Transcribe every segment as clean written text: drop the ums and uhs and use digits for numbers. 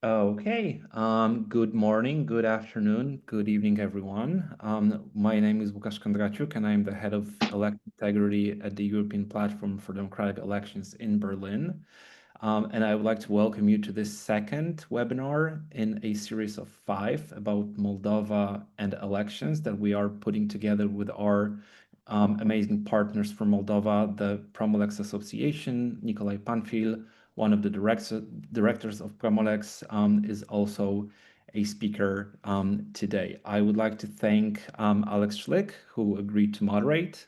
Okay. Good morning, good afternoon, good evening, everyone. My name is Łukasz Kondraciuk, and I'm the head of election integrity at the European Platform for Democratic Elections in Berlin. And I would like to welcome you to this second webinar in a series of 5 about Moldova and elections that we are putting together with our amazing partners from Moldova, the Promo-LEX Association. Nicolae Panfil, one of the directors of Promo-LEX, is also a speaker today. I would like to thank Alex Schlick, who agreed to moderate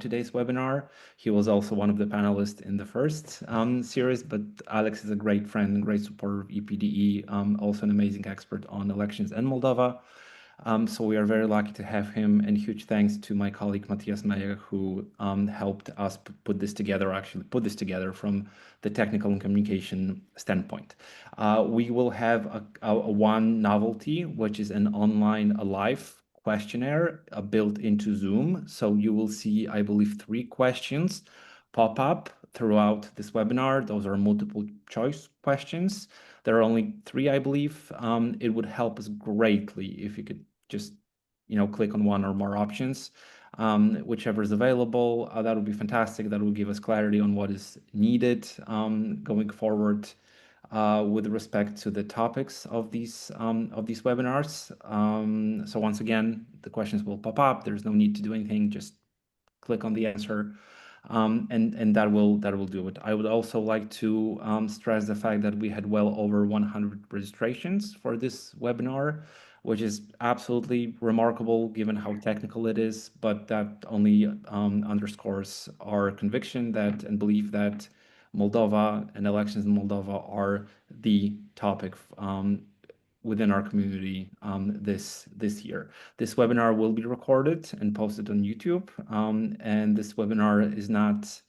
today's webinar. He was also one of the panelists in the first series, but Alex is a great friend and great supporter of EPDE, also an amazing expert on elections in Moldova. So we are very lucky to have him, and huge thanks to my colleague Matthias Meyer, who helped us put this together, actually put this together from the technical and communication standpoint. We will have a one novelty, which is an online, a live questionnaire built into Zoom. So you will see, I believe, 3 questions pop up throughout this webinar. Those are multiple choice questions. There are only 3, I believe. It would help us greatly if you could just, click on one or more options, whichever is available. That would be fantastic. That will give us clarity on what is needed going forward with respect to the topics of these webinars. So once again, the questions will pop up. There's no need to do anything. Just click on the answer, and that will do it. I would also like to stress the fact that we had well over 100 registrations for this webinar, which is absolutely remarkable given how technical it is, but that only underscores our conviction that and belief that Moldova and elections in Moldova are the topic within our community this year. This webinar will be recorded and posted on YouTube, and this webinar is not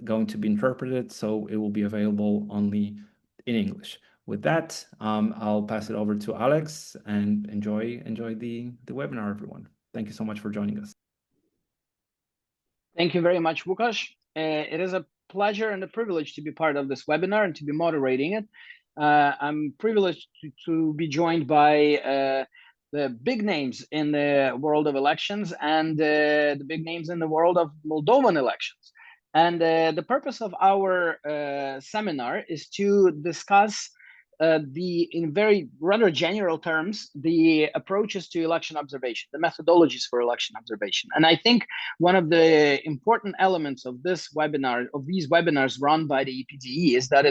going to be interpreted, so it will be available only in English. With that, I'll pass it over to Alex, and enjoy the webinar, everyone. Thank you so much for joining us. Thank you very much, Łukasz. It is a pleasure and a privilege to be part of this webinar and to be moderating it. I'm privileged to be joined by the big names in the world of elections and the big names in the world of Moldovan elections. And the purpose of our seminar is to discuss in very rather general terms, the approaches to election observation, the methodologies for election observation. And I think one of the important elements of this webinar, of these webinars run by the EPDE, is that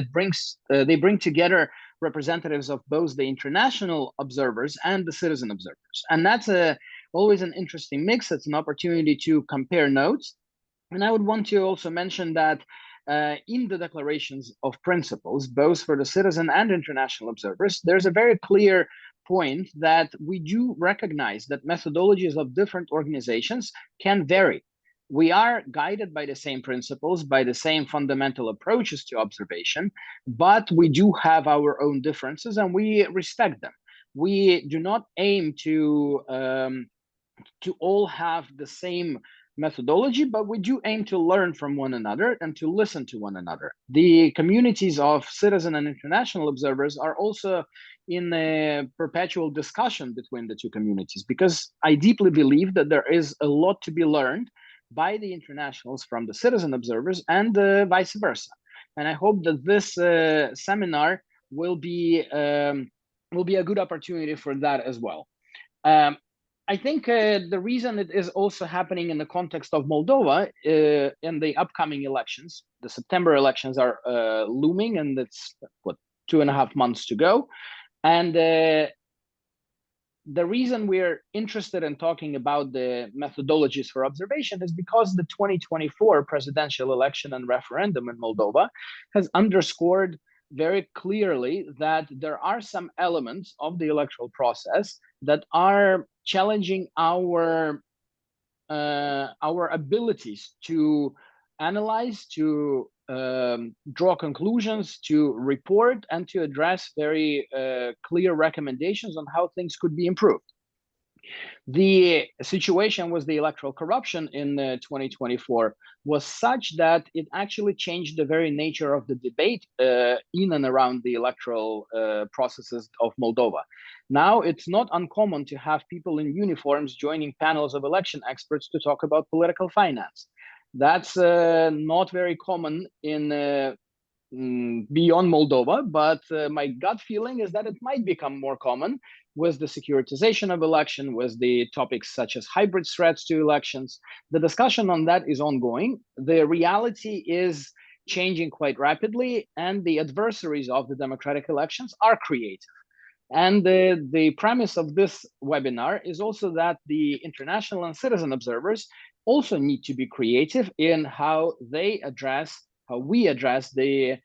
they bring together representatives of both the international observers and the citizen observers. And that's always an interesting mix. It's an opportunity to compare notes. And I would want to also mention that in the declarations of principles, both for the citizen and international observers, there's a very clear point that we do recognize that methodologies of different organizations can vary. We are guided by the same principles, by the same fundamental approaches to observation, but we do have our own differences and we respect them. We do not aim to all have the same methodology, but we do aim to learn from one another and to listen to one another. The communities of citizen and international observers are also in a perpetual discussion between the two communities, because I deeply believe that there is a lot to be learned by the internationals from the citizen observers and vice versa. And I hope that this seminar will be a good opportunity for that as well. I think the reason it is also happening in the context of Moldova in the upcoming elections, the September elections are looming, and it's 2.5 months to go. And the reason we're interested in talking about the methodologies for observation is because the 2024 presidential election and referendum in Moldova has underscored very clearly that there are some elements of the electoral process that are challenging our abilities to analyze, to draw conclusions, to report, and to address very clear recommendations on how things could be improved. The situation with the electoral corruption in 2024 was such that it actually changed the very nature of the debate in and around the electoral processes of Moldova. Now, it's not uncommon to have people in uniforms joining panels of election experts to talk about political finance. That's not very common in beyond Moldova, but my gut feeling is that it might become more common with the securitization of election, with the topics such as hybrid threats to elections. The discussion on that is ongoing. The reality is changing quite rapidly, and the adversaries of the democratic elections are creative. And the premise of this webinar is also that the international and citizen observers also need to be creative in how we address the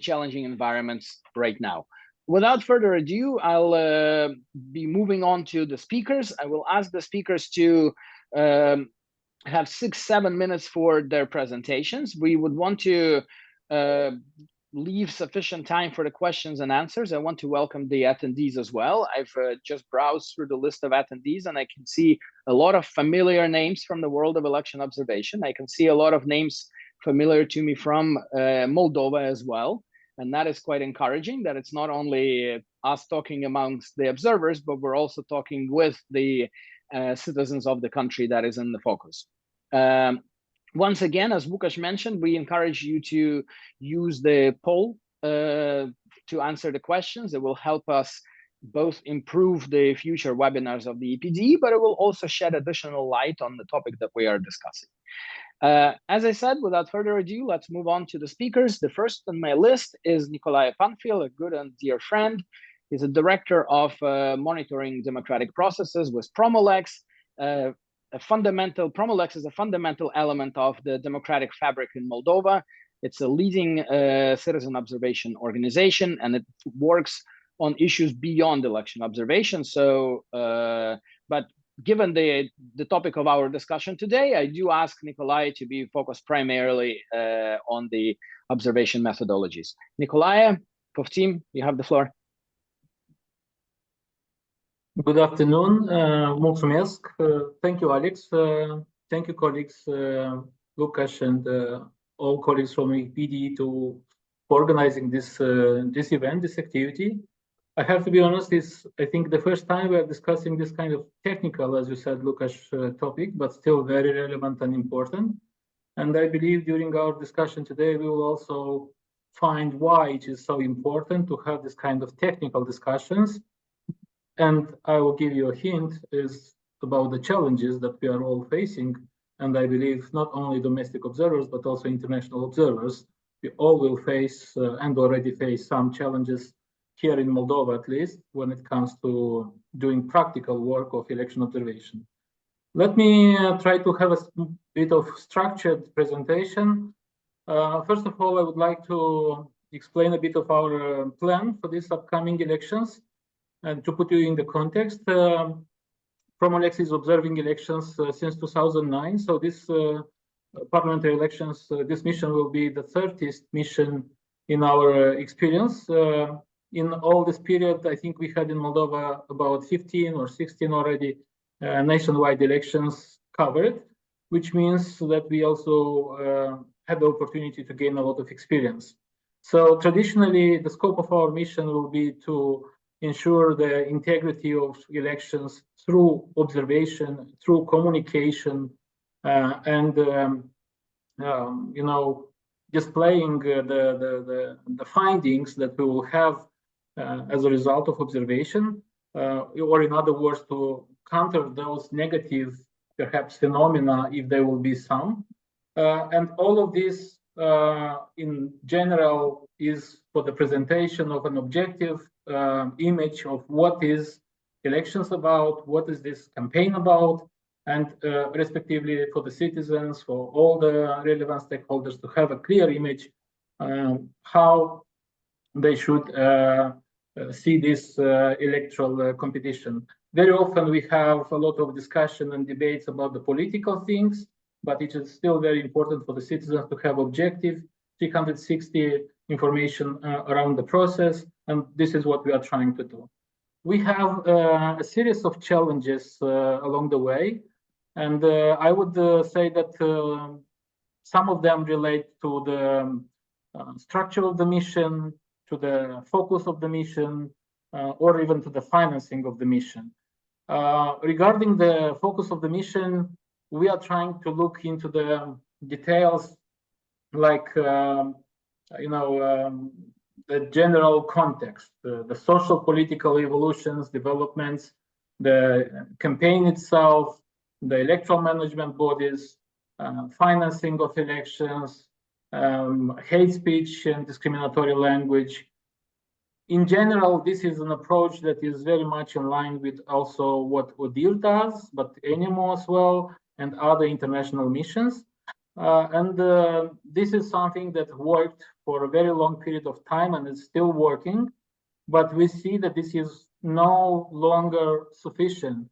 challenging environments right now. Without further ado, I'll be moving on to the speakers. I will ask the speakers to have 6-7 minutes for their presentations. We would want to leave sufficient time for the questions and answers. I want to welcome the attendees as well. I've just browsed through the list of attendees, and I can see a lot of familiar names from the world of election observation. I can see a lot of names familiar to me from Moldova as well. And that is quite encouraging, that it's not only us talking amongst the observers, but we're also talking with the citizens of the country that is in the focus. Once again, as Łukasz mentioned, we encourage you to use the poll to answer the questions. It will help us both improve the future webinars of the EPD, but it will also shed additional light on the topic that we are discussing. As I said, without further ado, let's move on to the speakers. The first on my list is Nicolae Panfil, a good and dear friend. He's a director of monitoring democratic processes with Promo-LEX. Promo-LEX is a fundamental element of the democratic fabric in Moldova. It's a leading citizen observation organization, and it works on issues beyond election observation. So, but given the topic of our discussion today, I do ask Nicolae to be focused primarily on the observation methodologies. Nicolae, Povtim, you have the floor. Good afternoon. Mulțumesc. Thank you, Alex. Thank you, colleagues, Łukasz and all colleagues from EPD for organizing this event, this activity. I have to be honest, it's, I think, the first time we are discussing this kind of technical, as you said, Łukasz, topic, but still very relevant and important. And I believe during our discussion today, we will also find why it is so important to have this kind of technical discussions. And I will give you a hint is about the challenges that we are all facing. And I believe not only domestic observers, but also international observers, we all will face and already face some challenges here in Moldova, at least, when it comes to doing practical work of election observation. Let me try to have a bit of structured presentation. First of all, I would like to explain a bit of our plan for these upcoming elections. And to put you in the context, Promo-LEX is observing elections since 2009. So this parliamentary elections, this mission will be the 30th mission in our experience. In all this period, I think we had in Moldova about 15 or 16 already nationwide elections covered, which means that we also had the opportunity to gain a lot of experience. So traditionally, the scope of our mission will be to ensure the integrity of elections through observation, through communication, and you know, displaying the findings that we will have as a result of observation, or in other words, to counter those negative, perhaps, phenomena if there will be some. And all of this, in general, is for the presentation of an objective image of what is elections about, what is this campaign about, and respectively for the citizens, for all the relevant stakeholders to have a clear image how they should see this electoral competition. Very often we have a lot of discussion and debates about the political things, but it is still very important for the citizens to have objective 360 information around the process, and this is what we are trying to do. we have a series of challenges along the way. And I would say that some of them relate to the structure of the mission, to the focus of the mission, or even to the financing of the mission. Regarding the focus of the mission, we are trying to look into the details, like the general context, the social political evolutions, developments, the campaign itself, the electoral management bodies, financing of elections, hate speech and discriminatory language. In general, this is an approach that is very much in line with also what ODIHR does, but ANIMO as well, and other international missions. This is something that worked for a very long period of time and is still working, but we see that this is no longer sufficient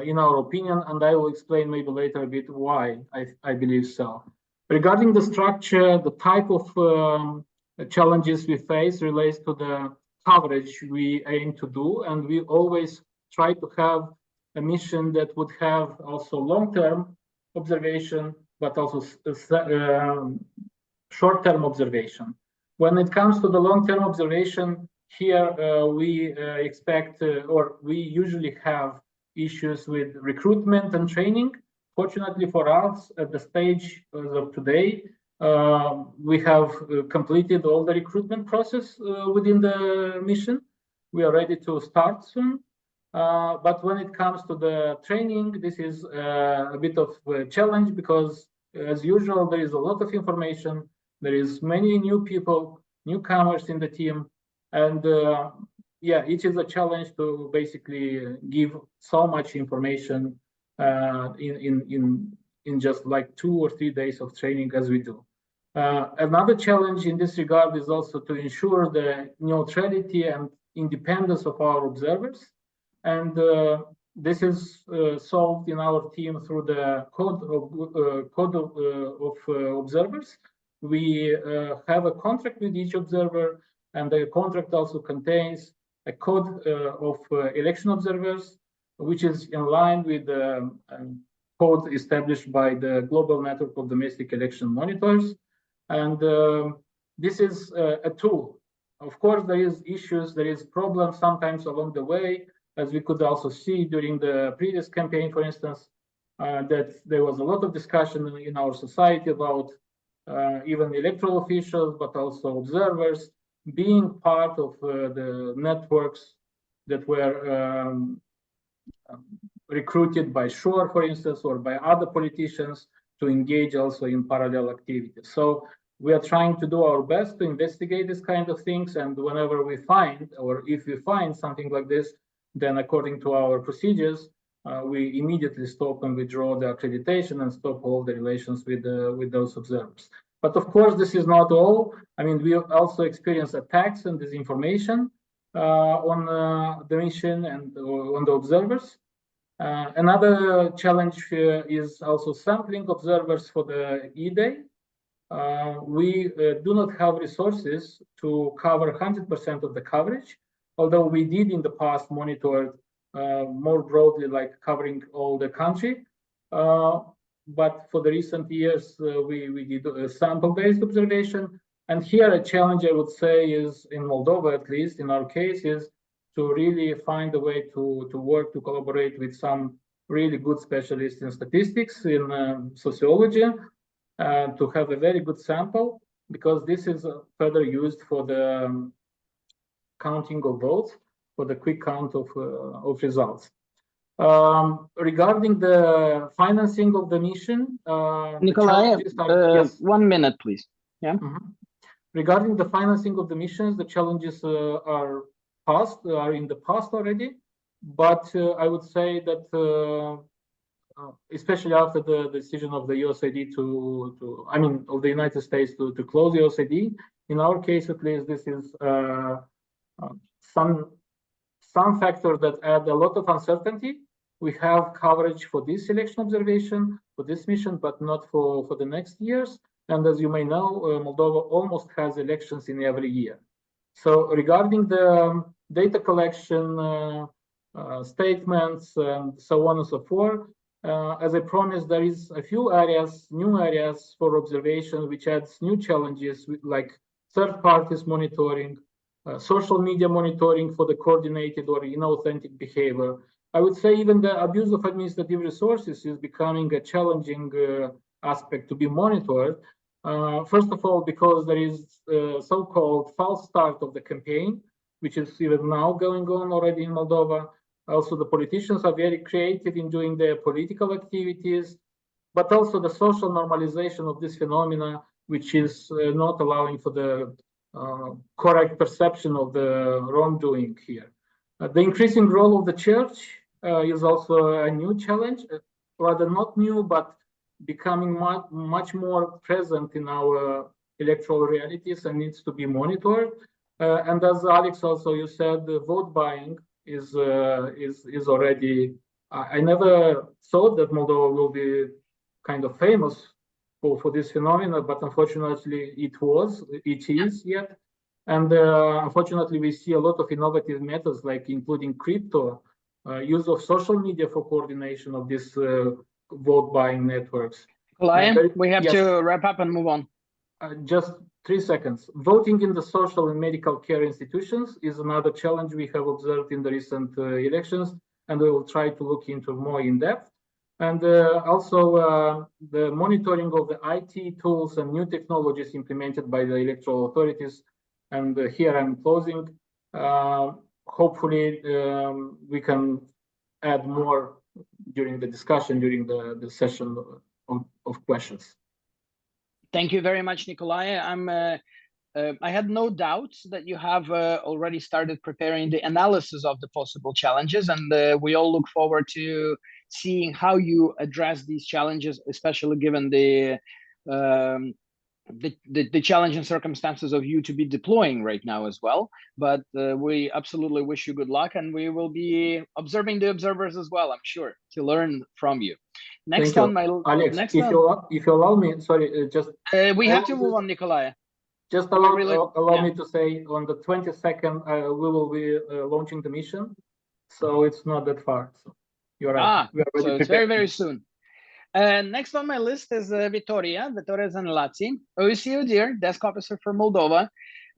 in our opinion, and I will explain maybe later a bit why I believe so. Regarding the structure, the type of challenges we face relates to the coverage we aim to do, and we always try to have a mission that would have also long-term observation, but also short-term observation. When it comes to the long-term observation, here we expect, or we usually have issues with recruitment and training. Fortunately for us, at the stage as of today, we have completed all the recruitment process within the mission. We are ready to start soon. But when it comes to the training, this is a bit of a challenge because, as usual, there is a lot of information. There is many new people, newcomers in the team, and yeah, it is a challenge to basically give so much information in just like 2 or 3 days of training as we do. Another challenge in this regard is also to ensure the neutrality and independence of our observers. And this is solved in our team through the code of observers. We have a contract with each observer, and the contract also contains a code of election observers, which is in line with the code established by the Global Network of Domestic Election Monitors. And this is a tool. Of course, there is issues, there is problems sometimes along the way, as we could also see during the previous campaign, for instance, that there was a lot of discussion in our society about even electoral officials, but also observers being part of the networks that were recruited by SURE, for instance, or by other politicians to engage also in parallel activities. So we are trying to do our best to investigate this kind of things, and whenever we find, or if we find something like this, then according to our procedures, we immediately stop and withdraw the accreditation and stop all the relations with those observers. But of course, this is not all. I mean, we also experience attacks and disinformation on the mission and on the observers. Another challenge is also sampling observers for the E-Day. We do not have resources to cover 100% of the coverage, although we did in the past monitor more broadly, like covering all the country. But for the recent years, we did a sample-based observation. And here a challenge, I would say, is in Moldova, at least in our case, is to really find a way to work, to collaborate with some really good specialists in statistics, in sociology, to have a very good sample, because this is further used for the counting of votes, for the quick count of results. Regarding the financing of the mission, Nicolae, yes. 1 minute, please. Yeah. Mm-hmm. Regarding the financing of the missions, the challenges are in the past already, but I would say that especially after the decision of the OSCE of the United States to close the OSCE, in our case at least, this is some factors that add a lot of uncertainty. We have coverage for this election observation, for this mission, but not for the next years. And as you may know, Moldova almost has elections in every year. So regarding the data collection, statements, and so on and so forth. As I promised, there is a few areas, new areas for observation, which adds new challenges, like third parties monitoring, social media monitoring for the coordinated or inauthentic behavior. I would say even the abuse of administrative resources is becoming a challenging aspect to be monitored. First of all, because there is so-called false start of the campaign, which is even now going on already in Moldova. Also, the politicians are very creative in doing their political activities, but also the social normalization of this phenomena, which is not allowing for the correct perception of the wrongdoing here. The increasing role of the church is also a new challenge, rather not new, but becoming much more present in our electoral realities and needs to be monitored. And as Alex also you said, the vote buying is already. I never thought that Moldova will be kind of famous for this phenomena, but unfortunately it is yet. And unfortunately, we see a lot of innovative methods, like including crypto, use of social media for coordination of these vote buying networks. Klein, we have to wrap up and move on. Just 3 seconds. Voting in the social and medical care institutions is another challenge we have observed in the recent elections, and we will try to look into more in depth. And also the monitoring of the IT tools and new technologies implemented by the electoral authorities. And here I'm closing. Hopefully we can add more during the discussion, during the session of questions. Thank you very much, Nicolae. I had no doubts that you have already started preparing the analysis of the possible challenges, and we all look forward to seeing how you address these challenges, especially given the challenging circumstances of you to be deploying right now as well. But we absolutely wish you good luck, and we will be observing the observers as well, I'm sure, to learn from you. Next on my Alex, if you allow me, sorry, just we have to move on, Nicolae. Just allow me to say, on the 22nd, we will be launching the mission, so it's not that far. So you're right. So it's very, very soon. Next on my list is Vittoria Zanellati, OSCE ODIHR, Desk Officer for Moldova.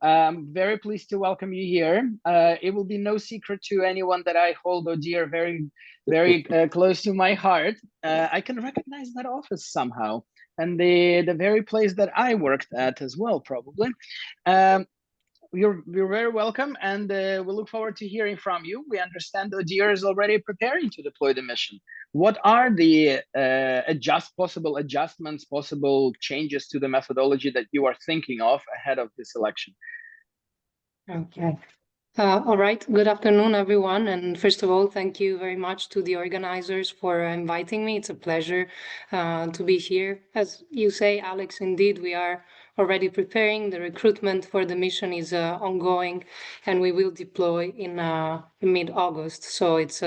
I'm very pleased to welcome you here. It will be no secret to anyone that I hold ODIHR very, very close to my heart. I can recognize that office somehow, and the very place that I worked at as well, probably. You're very welcome, and we look forward to hearing from you. We understand ODIHR is already preparing to deploy the mission. What are the possible adjustments, possible changes to the methodology that you are thinking of ahead of this election? Okay. All right. Good afternoon, everyone. And first of all, thank you very much to the organizers for inviting me. It's a pleasure to be here. As you say, Alex, indeed, we are already preparing. The recruitment for the mission is ongoing, and we will deploy in mid-August. So it's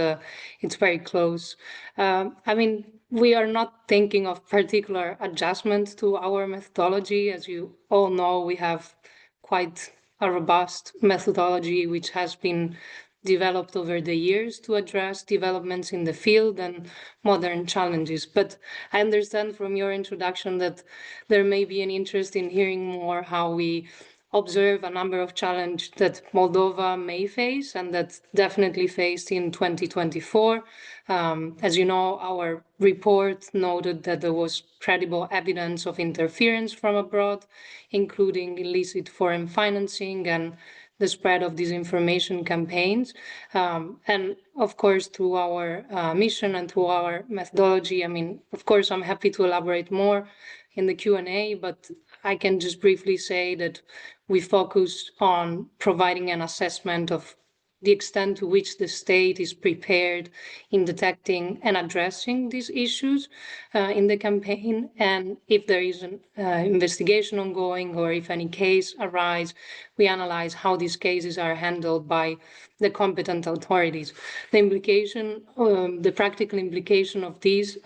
very close. I mean, we are not thinking of particular adjustments to our methodology. As you all know, we have quite a robust methodology which has been developed over the years to address developments in the field and modern challenges. But I understand from your introduction that there may be an interest in hearing more how we observe a number of challenges that Moldova may face and that definitely faced in 2024. As you know, our report noted that there was credible evidence of interference from abroad, including illicit foreign financing and the spread of disinformation campaigns. And of course, through our mission and through our methodology, I mean, of course, I'm happy to elaborate more in the Q&A, but I can just briefly say that we focus on providing an assessment of the extent to which the state is prepared in detecting and addressing these issues in the campaign. And if there is an investigation ongoing or if any case arises, we analyze how these cases are handled by the competent authorities. The practical implication of these,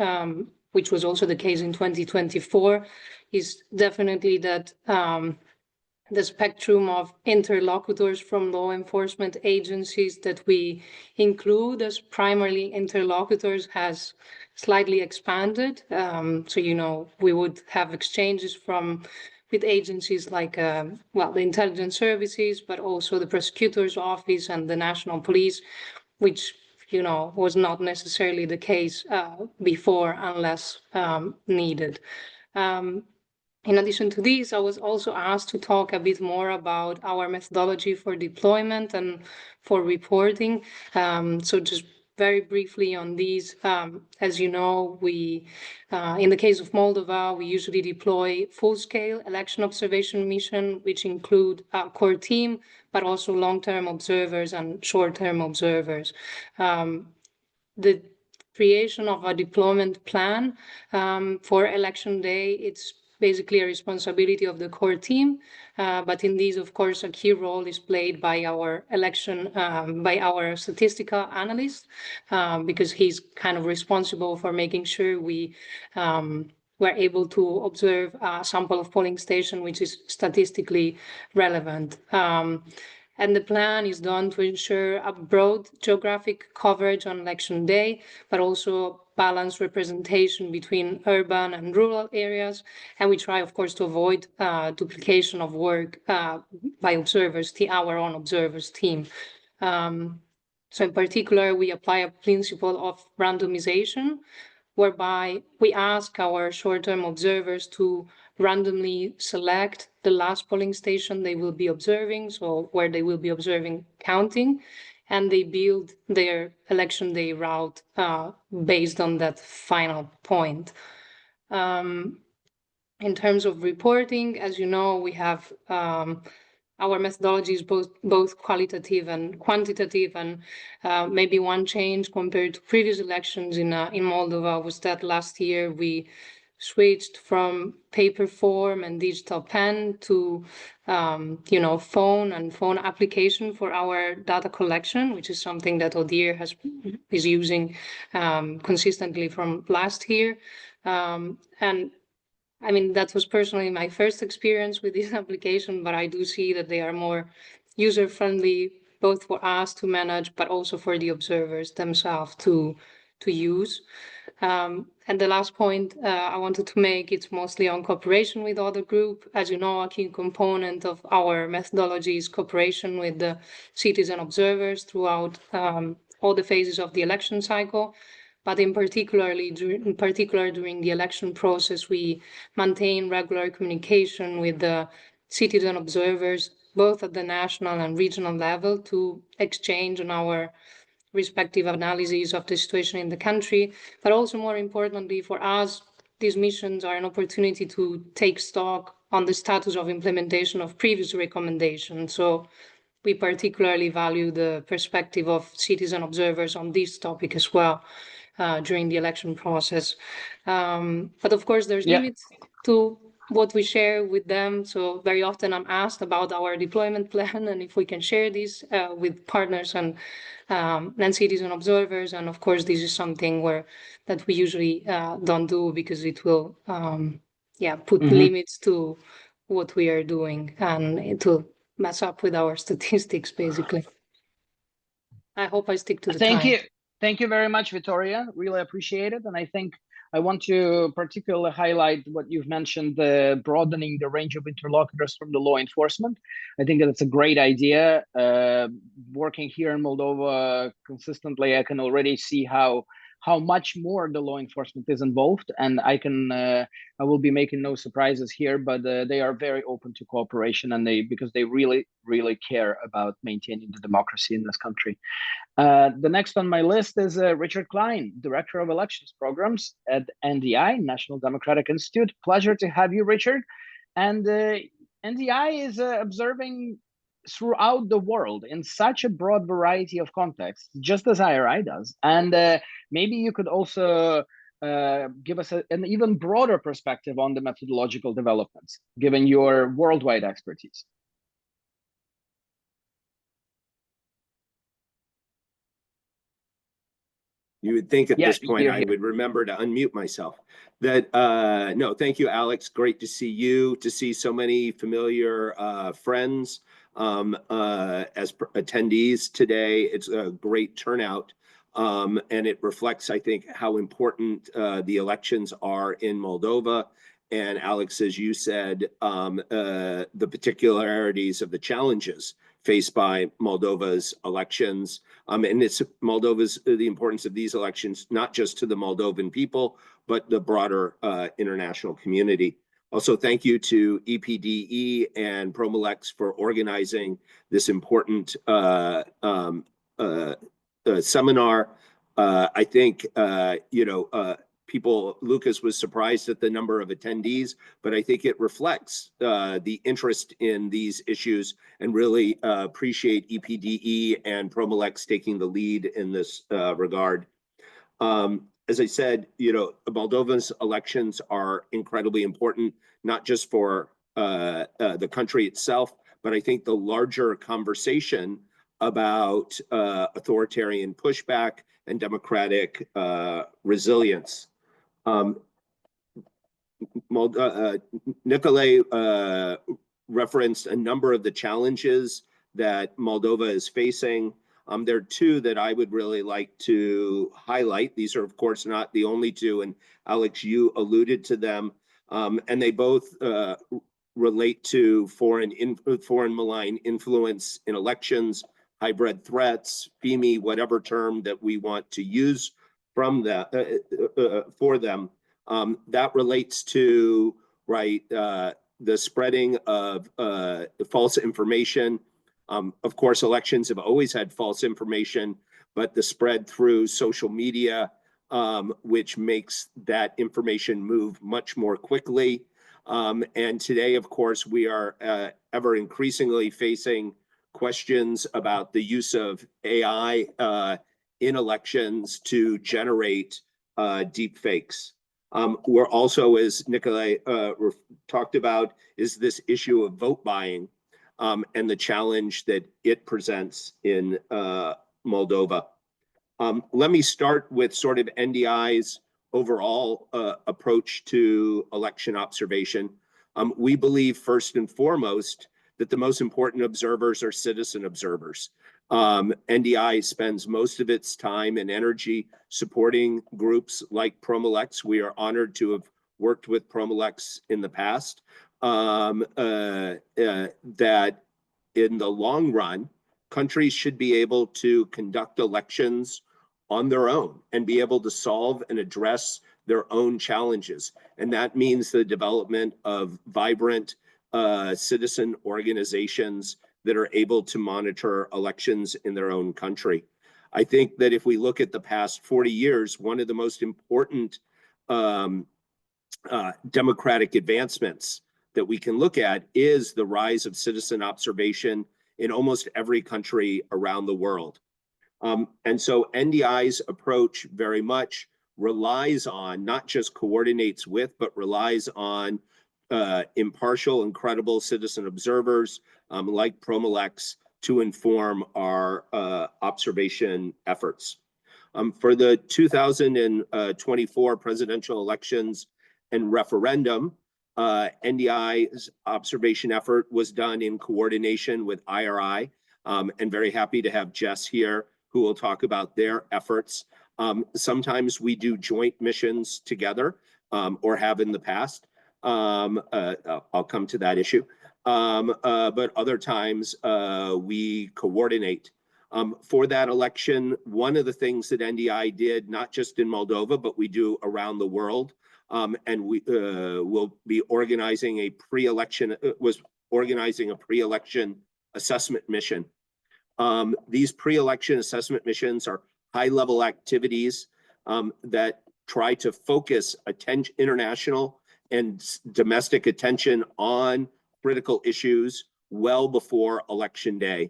which was also the case in 2024, is definitely that the spectrum of interlocutors from law enforcement agencies that we include as primarily interlocutors has slightly expanded. So, you know, we would have exchanges with agencies like, well, the intelligence services, but also the prosecutor's office and the national police, which, you know, was not necessarily the case before unless needed. In addition to this, I was also asked to talk a bit more about our methodology for deployment and for reporting. So just very briefly on these, as you know, we, in the case of Moldova, we usually deploy full-scale election observation mission, which include a core team, but also long-term observers and short-term observers. The creation of a deployment plan for election day, it's basically a responsibility of the core team, but in these, of course, a key role is played by our by our statistical analyst, because he's kind of responsible for making sure we were able to observe a sample of polling station which is statistically relevant. And the plan is done to ensure a broad geographic coverage on election day, but also balanced representation between urban and rural areas. And we try, of course, to avoid duplication of work by observers, our own observers team. So in particular, we apply a principle of randomization, whereby we ask our short-term observers to randomly select the last polling station they will be observing, so where they will be observing counting, and they build their election day route based on that final point. In terms of reporting, as you know, we have our methodology is both qualitative and quantitative, and maybe one change compared to previous elections in Moldova was that last year we switched from paper form and digital pen to you know, phone and phone application for our data collection, which is something that ODIHR is using consistently from last year. And I mean, that was personally my first experience with this application, but I do see that they are more user-friendly, both for us to manage, but also for the observers themselves to use. And the last point I wanted to make, it's mostly on cooperation with other group. As you know, a key component of our methodology is cooperation with the citizen observers throughout all the phases of the election cycle. But in particular during the election process, we maintain regular communication with the citizen observers, both at the national and regional level, to exchange on our respective analyses of the situation in the country. But also, more importantly for us, these missions are an opportunity to take stock on the status of implementation of previous recommendations. So we particularly value the perspective of citizen observers on this topic as well. During the election process. But of course, there's limits to what we share with them. So very often I'm asked about our deployment plan and if we can share this with partners and citizen observers. And of course, this is something that we usually don't do because it will put limits to what we are doing and it will mess up with our statistics, basically. I hope I stick to the time. Thank you very much, Vittoria. Really appreciate it. And I think I want to particularly highlight what you've mentioned, the broadening the range of interlocutors from the law enforcement. I think that it's a great idea. Working here in Moldova consistently, I can already see how much more the law enforcement is involved. And I will be making no surprises here, but they are very open to cooperation and because they really, really care about maintaining the democracy in this country. The next on my list is Richard Klein, Director of Elections Programs at NDI, National Democratic Institute. Pleasure to have you, Richard. And NDI is observing throughout the world in such a broad variety of contexts, just as IRI does. And maybe you could also give us an even broader perspective on the methodological developments, given your worldwide expertise. You would think at Yeah, this point here, I here. would remember to unmute myself. No, thank you, Alex. Great to see you, to see so many familiar friends as attendees today. It's a great turnout, and it reflects, I think, how important the elections are in Moldova. And Alex, as you said, the particularities of the challenges faced by Moldova's elections, and it's Moldova's the importance of these elections, not just to the Moldovan people, but the broader international community. Also, thank you to EPDE and Promo-LEX for organizing this important seminar. I think, Lucas was surprised at the number of attendees, but I think it reflects the interest in these issues, and really appreciate EPDE and Promo-LEX taking the lead in this regard. As I said, Moldova's elections are incredibly important, not just for the country itself, but I think the larger conversation about authoritarian pushback and democratic resilience. Nicolae referenced a number of the challenges that Moldova is facing. There are two that I would really like to highlight. These are, of course, not the only two, and Alex, you alluded to them, and they both relate to foreign malign influence in elections, hybrid threats, FEMI, whatever term that we want to use from that for them. That relates to the spreading of false information. Of course, elections have always had false information, but the spread through social media, which makes that information move much more quickly. And today, of course, we are ever increasingly facing questions about the use of AI in elections to generate deep fakes. We're also, as Nicolae talked about, is this issue of vote buying and the challenge that it presents in Moldova. Let me start with sort of NDI's overall approach to election observation. We believe first and foremost that the most important observers are citizen observers. NDI spends most of its time and energy supporting groups like Promo-LEX. We are honored to have worked with Promo-LEX in the past. That in the long run, countries should be able to conduct elections on their own and be able to solve and address their own challenges. And that means the development of vibrant citizen organizations that are able to monitor elections in their own country. I think that if we look at the past 40 years, one of the most important democratic advancements that we can look at is the rise of citizen observation in almost every country around the world. And so NDI's approach very much relies on, not just coordinates with, but relies on impartial and credible citizen observers like Promo-LEX to inform our observation efforts. For the 2024 presidential elections and referendum, NDI's observation effort was done in coordination with IRI, and very happy to have Jess here who will talk about their efforts. Sometimes we do joint missions together, or have in the past. I'll come to that issue. But other times we coordinate. For that election, one of the things that NDI did, not just in Moldova, but we do around the world, and we will be organizing a pre-election assessment mission. These pre-election assessment missions are high-level activities that try to focus international and domestic attention on critical issues well before election day.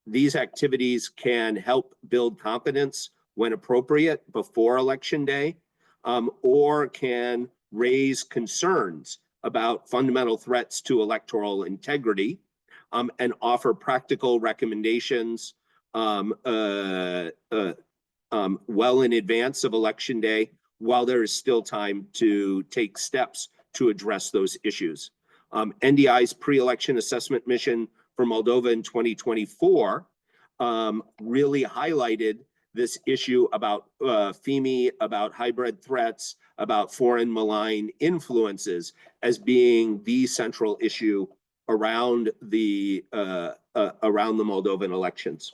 These activities can help build confidence when appropriate before election day, or can raise concerns about fundamental threats to electoral integrity, and offer practical recommendations well in advance of Election Day, while there is still time to take steps to address those issues. NDI's pre-election assessment mission for Moldova in 2024 really highlighted this issue about FEME, about hybrid threats, about foreign malign influences as being the central issue around the Moldovan elections.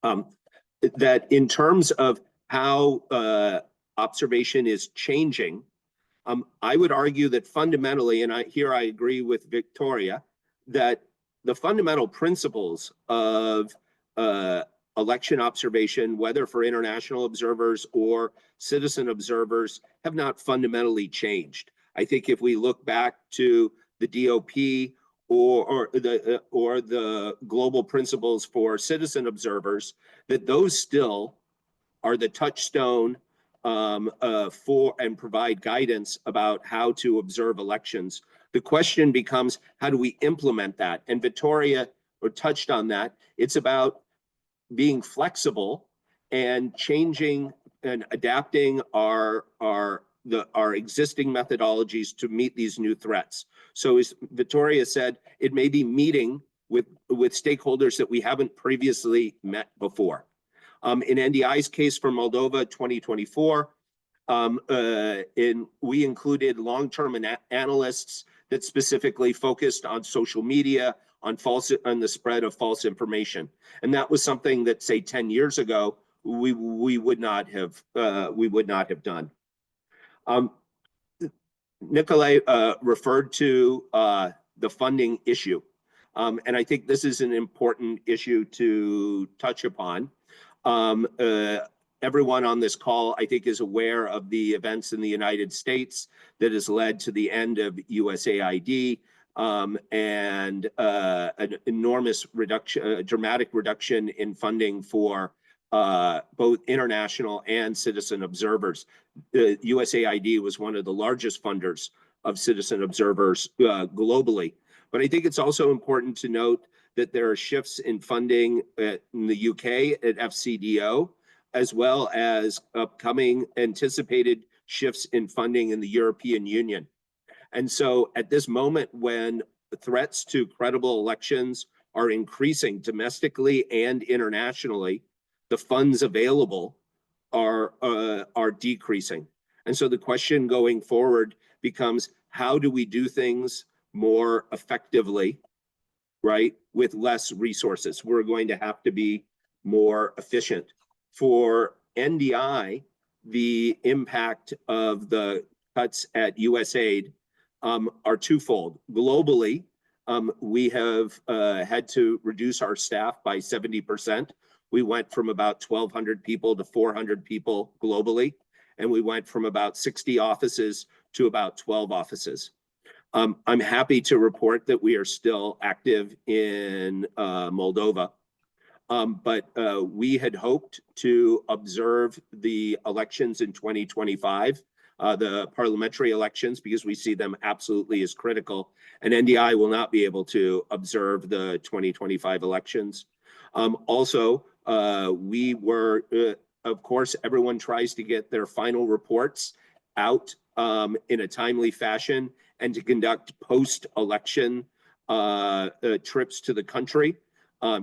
That in terms of how observation is changing, I would argue that fundamentally, and here I agree with Vittoria, that the fundamental principles of election observation, whether for international observers or citizen observers, have not fundamentally changed. I think if we look back to the DOP or the global principles for citizen observers, that those still are the touchstone for and provide guidance about how to observe elections. The question becomes, how do we implement that? And Vittoria touched on that. It's about being flexible and changing and adapting our existing methodologies to meet these new threats. So as Vittoria said, it may be meeting with stakeholders that we haven't previously met before. In NDI's case for Moldova 2024, we included long-term analysts that specifically focused on social media, on the spread of false information, and that was something that, say, 10 years ago we would not have done. Nicolae referred to the funding issue, and I think this is an important issue to touch upon. Everyone on this call, I think, is aware of the events in the United States that has led to the end of USAID and an enormous reduction, dramatic reduction in funding for both international and citizen observers. USAID was one of the largest funders of citizen observers globally. But I think it's also important to note that there are shifts in funding in the UK at FCDO, as well as upcoming anticipated shifts in funding in the European Union. And so at this moment, when threats to credible elections are increasing domestically and internationally, the funds available are decreasing. And so the question going forward becomes, how do we do things more effectively, right, with less resources? We're going to have to be more efficient. For NDI, the impact of the cuts at USAID are twofold. Globally, we have had to reduce our staff by 70%. We went from about 1,200 people to 400 people globally, and we went from about 60 offices to about 12 offices. I'm happy to report that we are still active in Moldova, but we had hoped to observe the elections in 2025, the parliamentary elections, because we see them absolutely as critical, and NDI will not be able to observe the 2025 elections. Also, we were, of course, everyone tries to get their final reports out in a timely fashion and to conduct post-election trips to the country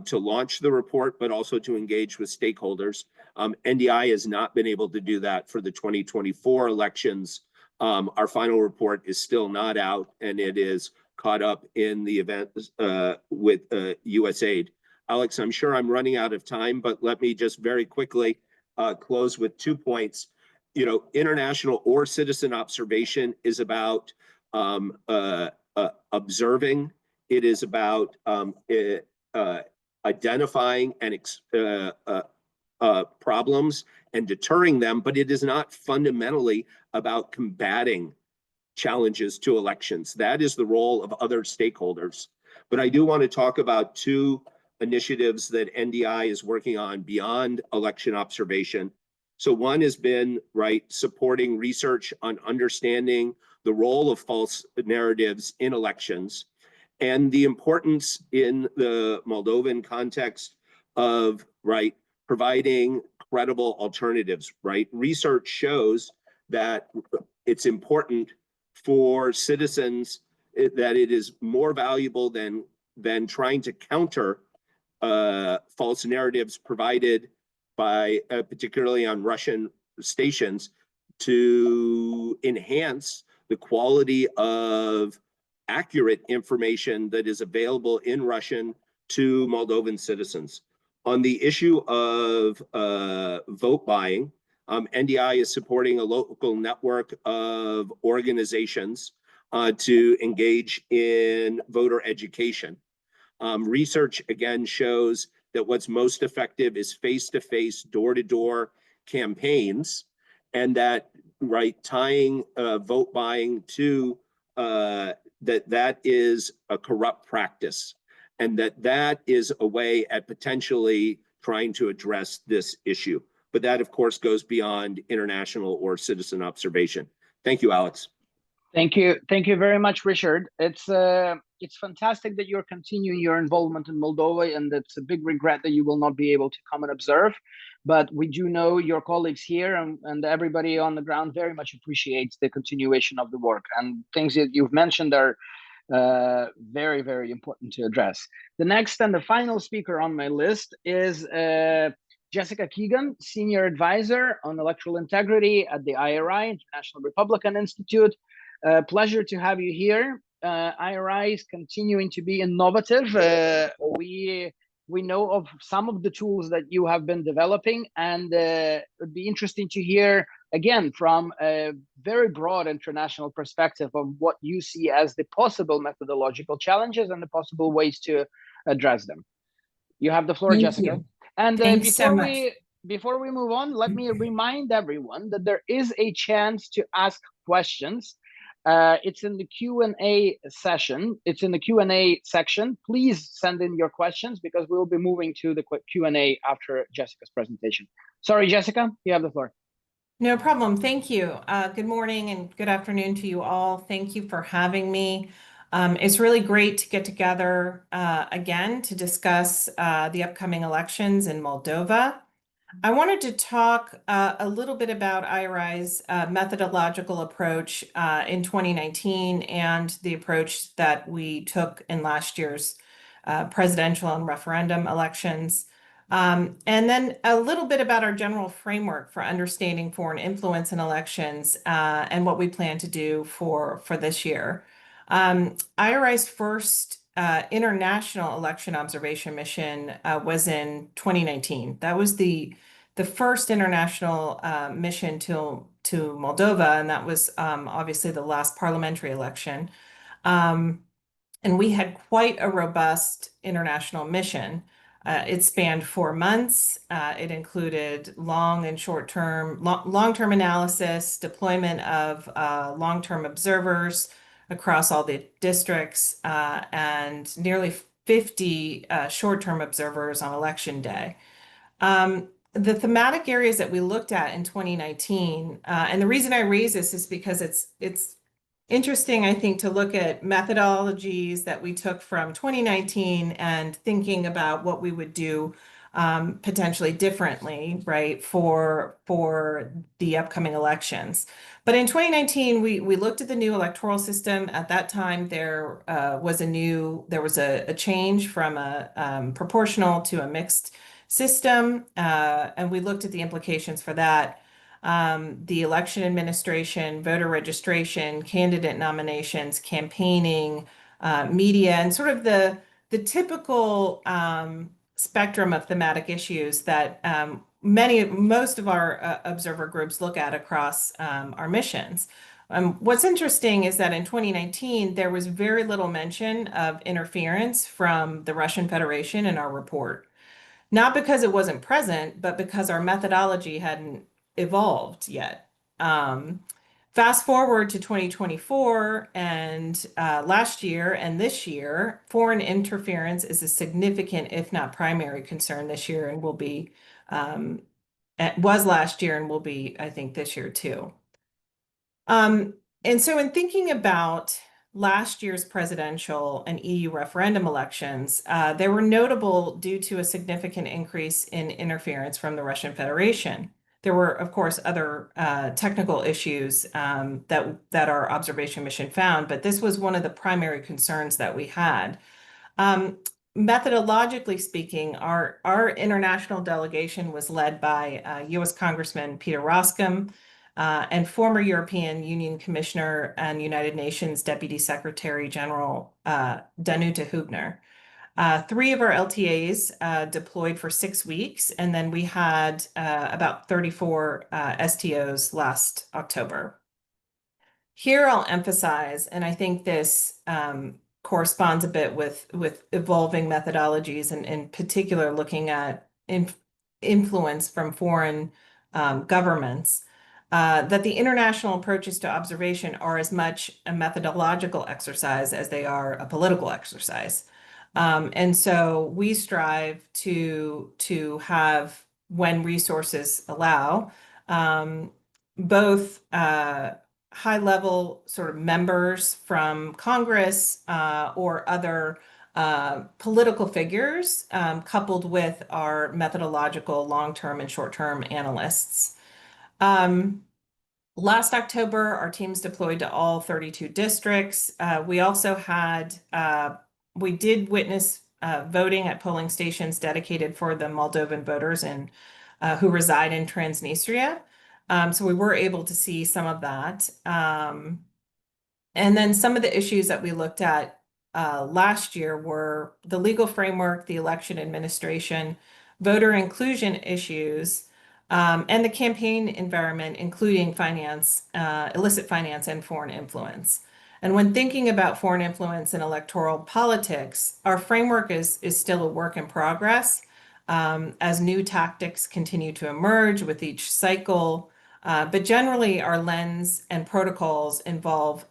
to launch the report, but also to engage with stakeholders. NDI has not been able to do that for the 2024 elections. Our final report is still not out, and it is caught up in the event with USAID. Alex, I'm sure I'm running out of time, but let me just very quickly close with 2 points. You know, international or citizen observation is about observing. It is about identifying and problems and deterring them, but it is not fundamentally about combating challenges to elections. That is the role of other stakeholders. But I do want to talk about two initiatives that NDI is working on beyond election observation. So one has been, right, supporting research on understanding the role of false narratives in elections and the importance in the Moldovan context of, right, providing credible alternatives, right? Research shows that it's important for citizens that it is more valuable than trying to counter false narratives provided by, particularly on Russian stations, to enhance the quality of accurate information that is available in Russian to Moldovan citizens. On the issue of vote buying, NDI is supporting a local network of organizations to engage in voter education. Research again shows that what's most effective is face-to-face, door-to-door campaigns, and that tying vote buying to that is a corrupt practice, and that is a way at potentially trying to address this issue. But that, of course, goes beyond international or citizen observation. Thank you, Alex. Thank you very much, Richard. It's fantastic that you're continuing your involvement in Moldova, and it's a big regret that you will not be able to come and observe. But we do know your colleagues here and everybody on the ground very much appreciates the continuation of the work, and things that you've mentioned are very, very important to address. The next and the final speaker on my list is Jessica Keegan, Senior Advisor on Electoral Integrity at the IRI, International Republican Institute. Pleasure to have you here. IRI is continuing to be innovative. We know of some of the tools that you have been developing, and it would be interesting to hear again from a very broad international perspective of what you see as the possible methodological challenges and the possible ways to address them. You have the floor, Thank Jessica. you. And Thanks so much. before we move on, let me remind everyone that there is a chance to ask questions. It's in the Q&A session. It's in the Q&A section. Please send in your questions because we'll be moving to the Q&A after Jessica's presentation. Sorry, Jessica, you have the floor. No problem. Thank you. Good morning and good afternoon to you all. Thank you for having me. It's really great to get together again to discuss the upcoming elections in Moldova. I wanted to talk a little bit about IRI's methodological approach in 2019 and the approach that we took in last year's presidential and referendum elections. And then a little bit about our general framework for understanding foreign influence in elections and what we plan to do for this year. IRI's first international election observation mission was in 2019. That was the first international mission to Moldova, and that was obviously the last parliamentary election. And we had quite a robust international mission. It spanned 4 months. It included long and short-term, long-term analysis, deployment of long-term observers across all the districts, and nearly 50 short-term observers on election day. The thematic areas that we looked at in 2019, and the reason I raise this is because it's interesting, I think, to look at methodologies that we took from 2019 and thinking about what we would do potentially differently, right, for the upcoming elections. But in 2019, we looked at the new electoral system. At that time, there was a change from a proportional to a mixed system, and we looked at the implications for that. The election administration, voter registration, candidate nominations, campaigning, media, and sort of the typical spectrum of thematic issues that most of our observer groups look at across our missions. What's interesting is that in 2019, there was very little mention of interference from the Russian Federation in our report. Not because it wasn't present, but because our methodology hadn't evolved yet. Fast forward to 2024 and last year and this year, foreign interference is a significant, if not primary, concern this year, and will be, was last year and will be, I think, this year too. And so in thinking about last year's presidential and EU referendum elections, they were notable due to a significant increase in interference from the Russian Federation. There were, of course, other technical issues that our observation mission found, but this was one of the primary concerns that we had. Methodologically speaking, our international delegation was led by U.S. Congressman Peter Roskam and former European Union Commissioner and United Nations Deputy Secretary General Danuta Hübner. 3 of our LTAs deployed for 6 weeks, and then we had about 34 STOs last October. Here I'll emphasize, and I think this corresponds a bit with evolving methodologies, and in particular looking at influence from foreign governments, that the international approaches to observation are as much a methodological exercise as they are a political exercise. And so we strive to have, when resources allow, both high-level sort of members from Congress or other political figures, coupled with our methodological long-term and short-term analysts. Last October, our teams deployed to all 32 districts. We also had, we did witness voting at polling stations dedicated for the Moldovan voters and who reside in Transnistria. So we were able to see some of that. And then some of the issues that we looked at last year were the legal framework, the election administration, voter inclusion issues, and the campaign environment, including finance, illicit finance, and foreign influence. And when thinking about foreign influence in electoral politics, our framework is still a work in progress as new tactics continue to emerge with each cycle. But generally, our lens and protocols involve,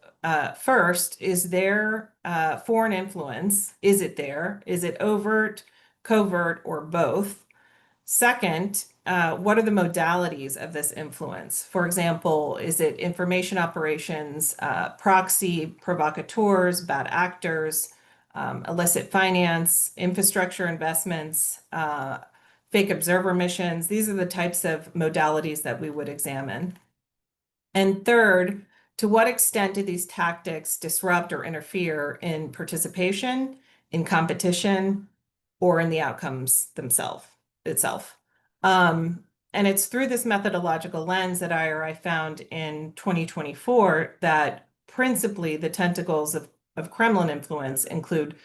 first, is there foreign influence? Is it there? Is it overt, covert, or both? Second, what are the modalities of this influence? For example, is it information operations, proxy, provocateurs, bad actors, illicit finance, infrastructure investments, fake observer missions? These are the types of modalities that we would examine. And third, to what extent do these tactics disrupt or interfere in participation, in competition, or in the outcomes itself? And it's through this methodological lens that I found in 2024 that principally the tentacles of Kremlin influence include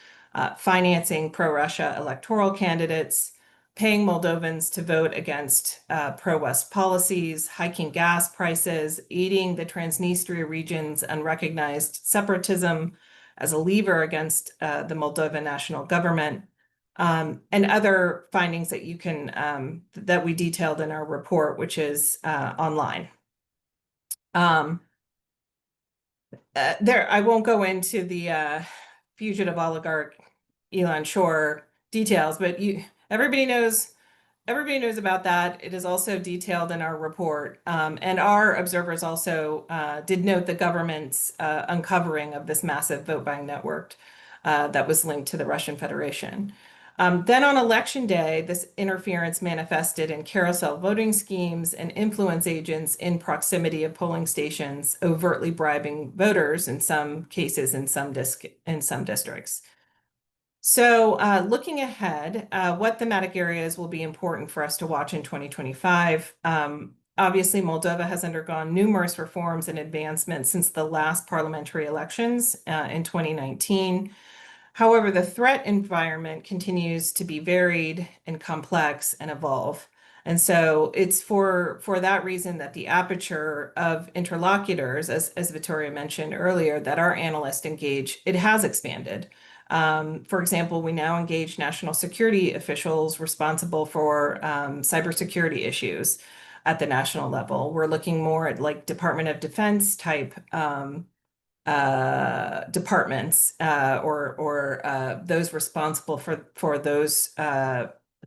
financing pro-Russia electoral candidates, paying Moldovans to vote against pro-West policies, hiking gas prices, aiding the Transnistria region's unrecognized separatism as a lever against the Moldovan national government, and other findings that you can that we detailed in our report, which is online. I won't go into the fugitive oligarch Elon Shore details, but everybody knows about that. It is also detailed in our report. And our observers also did note the government's uncovering of this massive vote buying network that was linked to the Russian Federation. Then on election day, this interference manifested in carousel voting schemes and influence agents in proximity of polling stations, overtly bribing voters in some cases in some districts. So looking ahead, what thematic areas will be important for us to watch in 2025? Obviously, Moldova has undergone numerous reforms and advancements since the last parliamentary elections in 2019. However, the threat environment continues to be varied and complex and evolve. And so it's for that reason that the aperture of interlocutors, as Vittoria mentioned earlier, that our analysts engage, it has expanded. For example, we now engage national security officials responsible for cybersecurity issues at the national level. We're looking more at like Department of Defense type departments or those responsible for those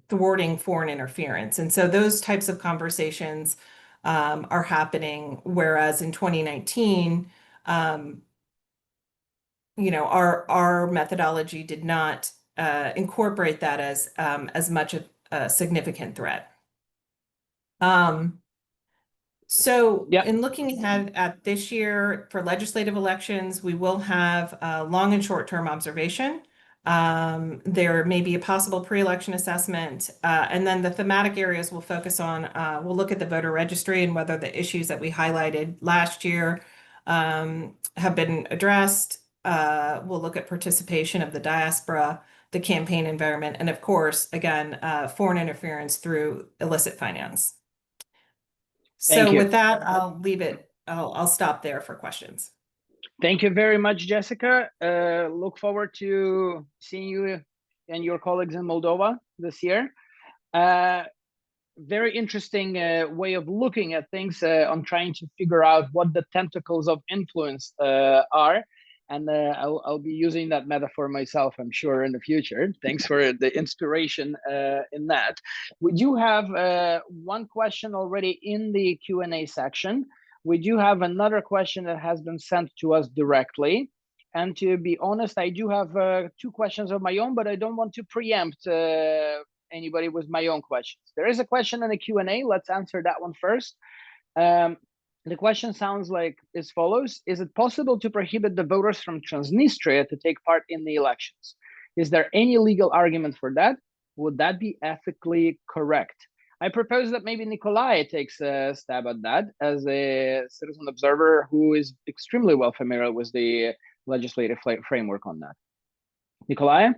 thwarting foreign interference. And so those types of conversations are happening, whereas in 2019, our methodology did not incorporate that as much of a significant threat. So in looking ahead at this year for legislative elections, we will have long and short-term observation. There may be a possible pre-election assessment, and then the thematic areas we'll focus on, we'll look at the voter registry and whether the issues that we highlighted last year have been addressed. We'll look at participation of the diaspora, the campaign environment, and of course, again, foreign interference through illicit finance. So with that, I'll leave it. I'll stop there for questions. Thank you very much, Jessica. Look forward to seeing you and your colleagues in Moldova this year. Very interesting way of looking at things on trying to figure out what the tentacles of influence are. And I'll be using that metaphor myself, I'm sure, in the future. Thanks for the inspiration in that. We do have one question already in the Q&A section. We do have another question that has been sent to us directly. And to be honest, I do have two questions of my own, but I don't want to preempt anybody with my own questions. There is a question in the Q&A. Let's answer that one first. The question sounds like as follows: is it possible to prohibit the voters from Transnistria to take part in the elections? Is there any legal argument for that? Would that be ethically correct? I propose that maybe Nicolae takes a stab at that as a citizen observer who is extremely well familiar with the legislative framework on that. Nicolae,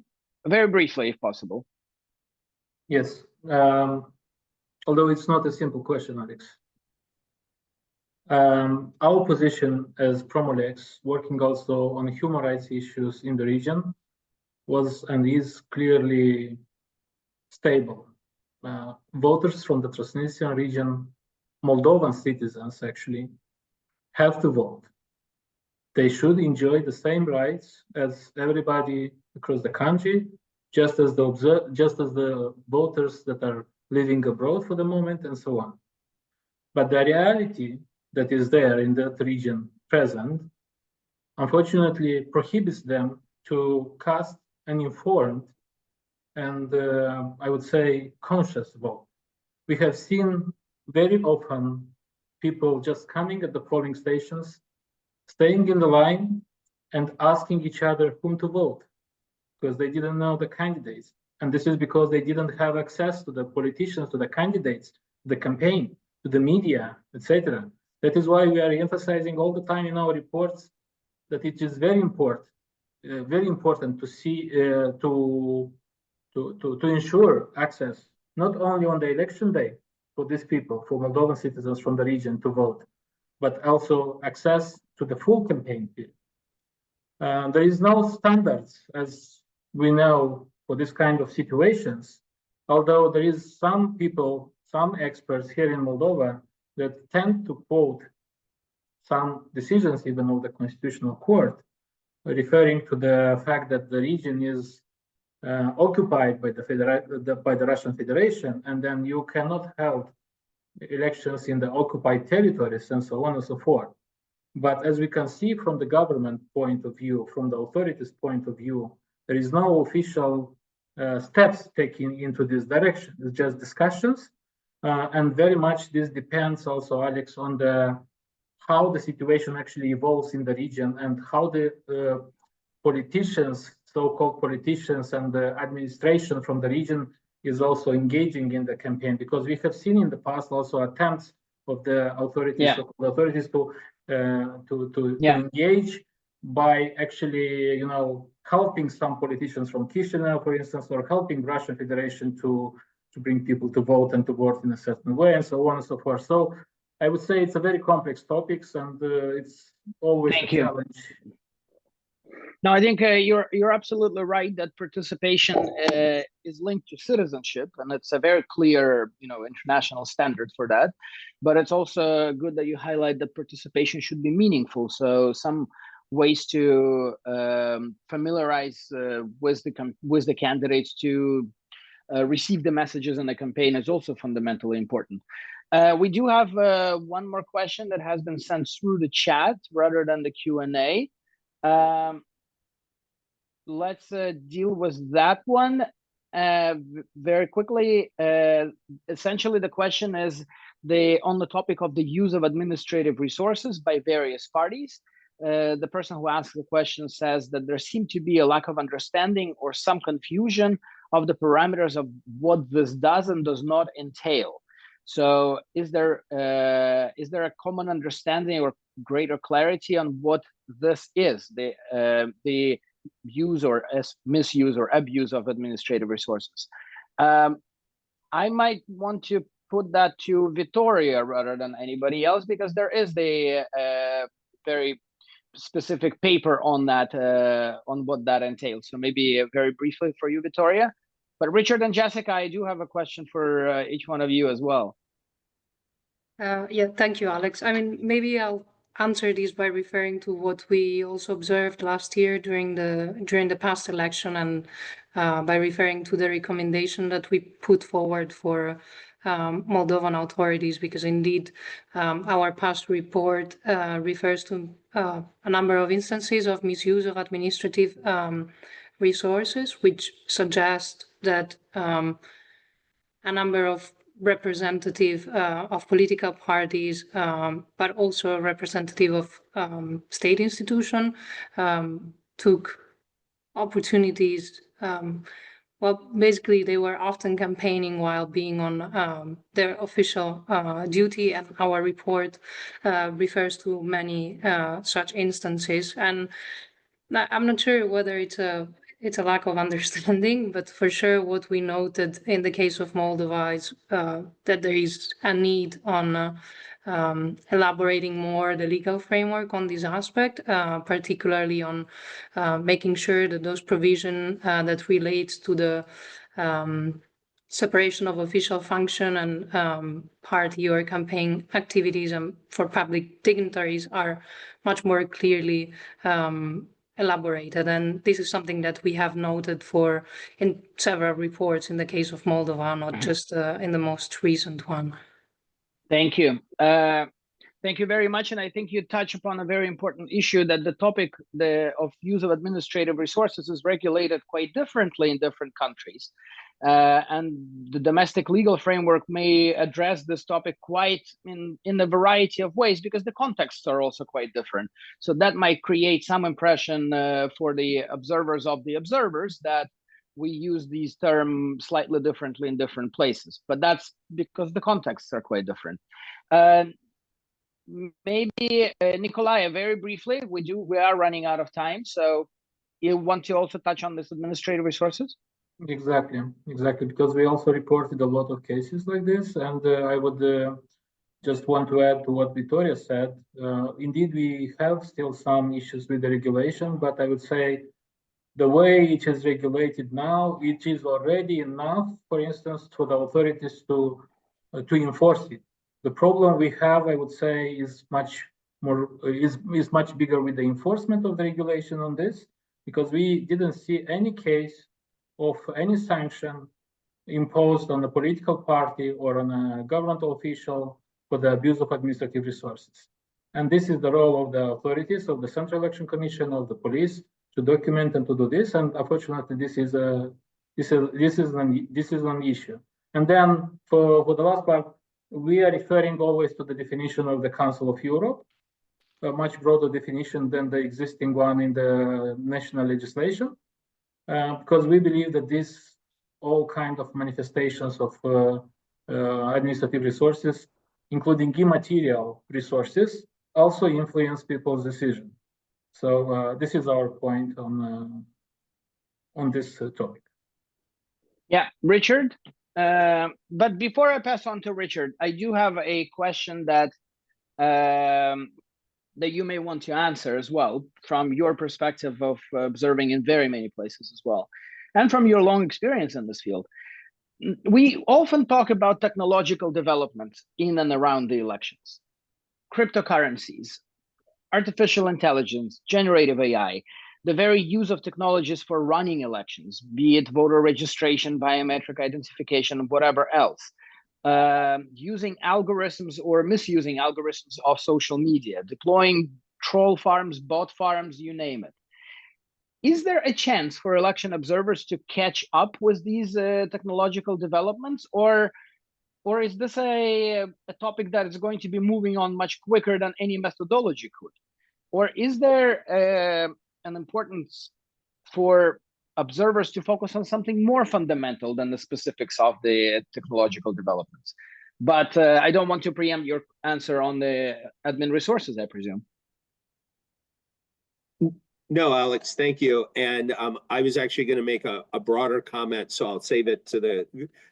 very briefly, if possible. Yes, although it's not a simple question, Alex. Our position as Promo-LEX, working also on human rights issues in the region, was and is clearly stable. Voters from the Transnistrian region, Moldovan citizens actually, have to vote. They should enjoy the same rights as everybody across the country, just as the voters that are living abroad for the moment and so on. But the reality that is there in that region present, unfortunately, prohibits them to cast an informed and I would say conscious vote. We have seen very often people just coming at the polling stations, staying in the line and asking each other whom to vote because they didn't know the candidates. And this is because they didn't have access to the politicians, to the candidates, the campaign, to the media, etc. That is why we are emphasizing all the time in our reports that it is very important to see to ensure access not only on the election day for these people, for Moldovan citizens from the region to vote, but also access to the full campaign period. There is no standards, as we know, for this kind of situations, although there is some people, some experts here in Moldova that tend to quote some decisions even of the Constitutional Court, referring to the fact that the region is occupied by the Russian Federation, and then you cannot have elections in the occupied territories and so on and so forth. But as we can see from the government point of view, from the authorities' point of view, there is no official steps taken into this direction. It's just discussions. And very much this depends also, Alex, on how the situation actually evolves in the region and how the politicians, so-called politicians and the administration from the region is also engaging in the campaign, because we have seen in the past also attempts of the authorities, to engage by actually, helping some politicians from Chisinau, for instance, or helping Russian Federation to bring people to vote and to vote in a certain way, and so on and so forth. So I would say it's a very complex topic, and it's always a challenge. No, I think you're absolutely right that participation is linked to citizenship, and it's a very clear, international standard for that. But it's also good that you highlight that participation should be meaningful. So some ways to familiarize with the candidates to receive the messages in the campaign is also fundamentally important. We do have one more question that has been sent through the chat rather than the Q&A. let's deal with that one very quickly. Essentially, the question is on the topic of the use of administrative resources by various parties. The person who asked the question says that there seemed to be a lack of understanding or some confusion of the parameters of what this does and does not entail. So is there a common understanding or greater clarity on what this is, the use or misuse or abuse of administrative resources? I might want to put that to Vittoria rather than anybody else, because there is the very specific paper on that, on what that entails. So maybe very briefly for you, Vittoria. But Richard and Jessica, I do have a question for each one of you as well. Yeah, thank you, Alex. I mean, maybe I'll answer these by referring to what we also observed last year during the past election, and by referring to the recommendation that we put forward for Moldovan authorities, because indeed our past report refers to a number of instances of misuse of administrative resources, which suggest that a number of representative of political parties, but also representative of state institution, took opportunities. Well, basically, they were often campaigning while being on their official duty, and our report refers to many such instances. And I'm not sure whether it's a lack of understanding, but for sure what we noted in the case of Moldova is that there is a need on elaborating more the legal framework on this aspect, particularly on making sure that those provisions that relates to the separation of official function and party or campaign activities for public dignitaries are much more clearly elaborated. And this is something that we have noted in several reports in the case of Moldova, not just in the most recent one. Thank you. Thank you very much. And I think you touch upon a very important issue, that the topic of use of administrative resources is regulated quite differently in different countries. And the domestic legal framework may address this topic quite in a variety of ways, because the contexts are also quite different. So that might create some impression for the observers of the observers that we use these terms slightly differently in different places, but that's because the contexts are quite different. Maybe Nicolae, very briefly, we are running out of time, so you want to also touch on this administrative resources? Exactly, because we also reported a lot of cases like this, and I would just want to add to what Vittoria said. Indeed, we have still some issues with the regulation, but I would say the way it is regulated now, it is already enough, for instance, for the authorities to enforce it. The problem we have, I would say, is much bigger with the enforcement of the regulation on this, because we didn't see any case of any sanction imposed on a political party or on a government official for the abuse of administrative resources. And this is the role of the authorities, of the Central Election Commission, of the police, to document and to do this. And unfortunately, this is an issue. And then for the last part, we are referring always to the definition of the Council of Europe, a much broader definition than the existing one in the national legislation. Because we believe that this all kind of manifestations of administrative resources, including immaterial resources, also influence people's decision. So this is our point on this topic. Yeah, Richard. But before I pass on to Richard, I do have a question that you may want to answer as well, from your perspective of observing in very many places as well, and from your long experience in this field. We often talk about technological development in and around the elections, cryptocurrencies, artificial intelligence, generative AI, the very use of technologies for running elections, be it voter registration, biometric identification, whatever else. Using algorithms or misusing algorithms of social media, deploying troll farms, bot farms, you name it. is there a chance for election observers to catch up with these technological developments, or is this a topic that is going to be moving on much quicker than any methodology could? Or is there an importance for observers to focus on something more fundamental than the specifics of the technological developments? But I don't want to preempt your answer on the admin resources, I presume. No, Alex, thank you. And I was actually going to make a broader comment, so I'll save it to